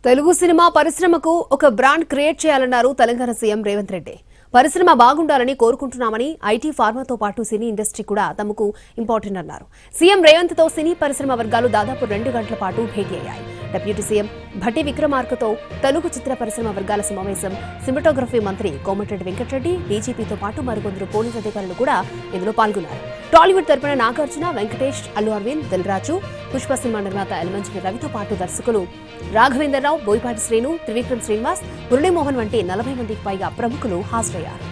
Telugu cinema పరిశ్రమకు ఒక brand create చేయాలన్నారు తెలంగాణ సీఎం రేవంత్ రెడ్డి. పరిశ్రమ బాగుండాలని కోరుకుంటున్నామని ఐటీ ఫార్మాతో పాటు సినీ ఇండస్ట్రీ కూడా తమకు ఇంపార్టెంట్ అన్నారు. సీఎం రేవంత్ తో సినీ పరిశ్రమ వర్గాలు దాదాపు 2 గంటల పాటు భేటీ అయ్యాయి. డిప్యూటీ సీఎం భట్టి విక్రమార్కతో తెలుగు చిత్ర పరిశ్రమ వర్గాల సమావేశం. సినిమాటోగ్రఫీ మంత్రి కోమటిరెడ్డి వెంకటరెడ్డి, డీజీపీతో పాటు మరికొందరు పోలీసు అధికారులు కూడా ఇందులో పాల్గొన్నారు. టాలీవుడ్ తరపున నాగార్జున, వెంకటేష్, అల్లు అరవింద్, దిల్ రాజు, పుష్ప సినిమా నిర్మాత ఎల్మంచిలి రవితో పాటు దర్శకులు రాఘవేంద్రరావు, బోయపాటి శ్రీను, త్రివిక్రమ్ శ్రీనివాస్, మురళీమోహన్ వంటి 40 మందికి పైగా ప్రముఖులు హాజరయ్యారు.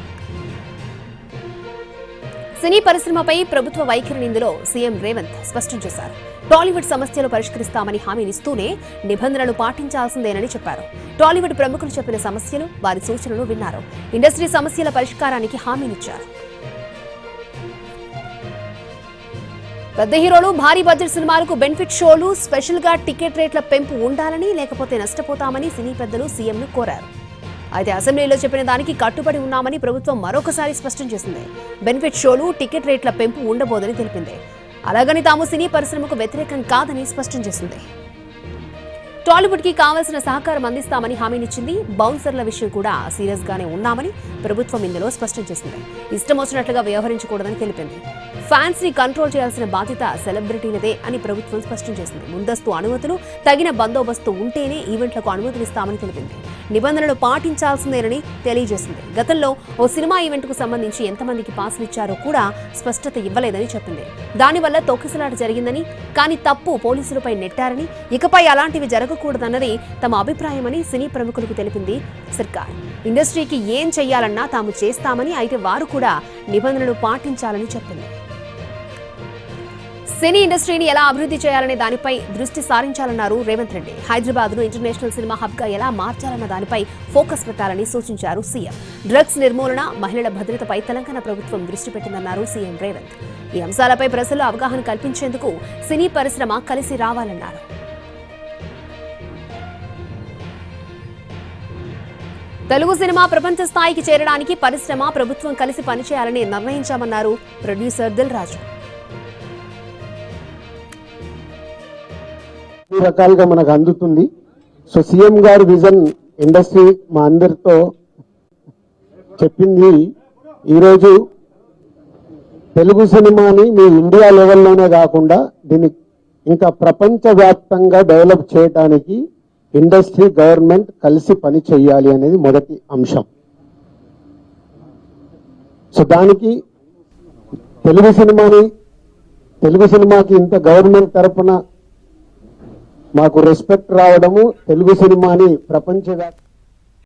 సినీ పరిశ్రమపై ప్రభుత్వ వైఖరిని ఇందులో సీఎం రేవంత్ స్పష్టం చేశారు. టాలీవుడ్ సమస్యలు పరిష్కరిస్తామని హామీనిస్తూనే నిబంధనలు పాటించాల్సిందేనని చెప్పారు. టాలీవుడ్ ప్రముఖులు చెప్పిన సమస్యలు, వారి సూచనలు విన్నారు. ఇండస్ట్రీ సమస్యల పరిష్కారానికి హామీనిచ్చారు. పెద్ద హీరోలు, భారీ బడ్జెట్ సినిమాలకు బెనిఫిట్ షోలు, స్పెషల్ గా టికెట్ రేట్ల పెంపు ఉండాలని, లేకపోతే నష్టపోతామని సినీ పెద్దలు సీఎంను కోరారు. అయితే అసెంబ్లీలో చెప్పిన దానికి కట్టుబడి ఉన్నామని ప్రభుత్వం మరొకసారి స్పష్టం చేసింది. బెనిఫిట్ షోలు, టికెట్ రేట్ల పెంపు ఉండబోదని తెలిపింది. అలాగని తాము సినీ పరిశ్రమకు వ్యతిరేకం కాదని స్పష్టం చేసింది. టాలీవుడ్ కి కావాల్సిన సహకారం అందిస్తామని హామీనిచ్చింది. బౌన్సర్ల విషయం కూడా సీరియస్ గానే ఉన్నామని ప్రభుత్వం ఇందులో స్పష్టం చేసింది. ఇష్టం వచ్చినట్లుగా వ్యవహరించకూడదని తెలిపింది. ఫ్యాన్స్ ని కంట్రోల్ చేయాల్సిన బాధ్యత సెలబ్రిటీలదే అని ప్రభుత్వం స్పష్టం చేసింది. ముందస్తు అనుమతులు, తగిన బందోబస్తు ఉంటేనే ఈవెంట్లకు అనుమతులిస్తామని తెలిపింది. నిబంధనలు పాటించాల్సిందేనని తెలియజేసింది. గతంలో ఓ సినిమా ఈవెంట్ కు సంబంధించి ఎంతమందికి పాసులు ఇచ్చారో కూడా స్పష్టత ఇవ్వలేదని చెప్పింది. దానివల్ల తొక్కిసలాట జరిగిందని, కానీ తప్పు పోలీసులపై నెట్టారని, ఇకపై అలాంటివి జరగకూడదన్నది తమ అభిప్రాయమని సినీ ప్రముఖులకు తెలిపింది సర్కార్. ఇండస్ట్రీకి ఏం చెయ్యాలన్నా తాము చేస్తామని, అయితే వారు కూడా నిబంధనలు పాటించాలని చెప్పింది. సినీ ఇండస్ట్రీని ఎలా అభివృద్ధి చేయాలనే దానిపై దృష్టి సారించాలన్నారు రేవంత్ రెడ్డి. హైదరాబాద్ను ఇంటర్నేషనల్ సినిమా హబ్ గా ఎలా మార్చాలన్న దానిపై ఫోకస్ పెట్టాలని సూచించారు సీఎం. డ్రగ్స్ నిర్మూలన, మహిళల భద్రతపై తెలంగాణ ప్రభుత్వం దృష్టి పెట్టిందన్నారు సీఎం రేవంత్. ఈ అంశాలపై ప్రజల్లో అవగాహన కల్పించేందుకు సినీ పరిశ్రమ కలిసి రావాలన్నారు. తెలుగు సినిమా ప్రపంచ స్థాయికి చేరడానికి పరిశ్రమ, ప్రభుత్వం కలిసి పనిచేయాలని నిర్ణయించామన్నారు ప్రొడ్యూసర్ దిల్ రాజు. రకాలుగా మనకు అందుతుంది. సో సీఎం గారి విజన్ ఇండస్ట్రీ మా అందరితో చెప్పింది. ఈరోజు తెలుగు సినిమాని మీ ఇండియా లెవెల్లోనే కాకుండా దీన్ని ఇంకా ప్రపంచవ్యాప్తంగా డెవలప్ చేయడానికి ఇండస్ట్రీ, గవర్నమెంట్ కలిసి పని చేయాలి అనేది మొదటి అంశం. సో దానికి తెలుగు సినిమాకి ఇంత గవర్నమెంట్ తరఫున మాకు రెస్పెక్ట్ రావడము, తెలుగు సినిమాని ప్రపంచవ్యాప్తంగా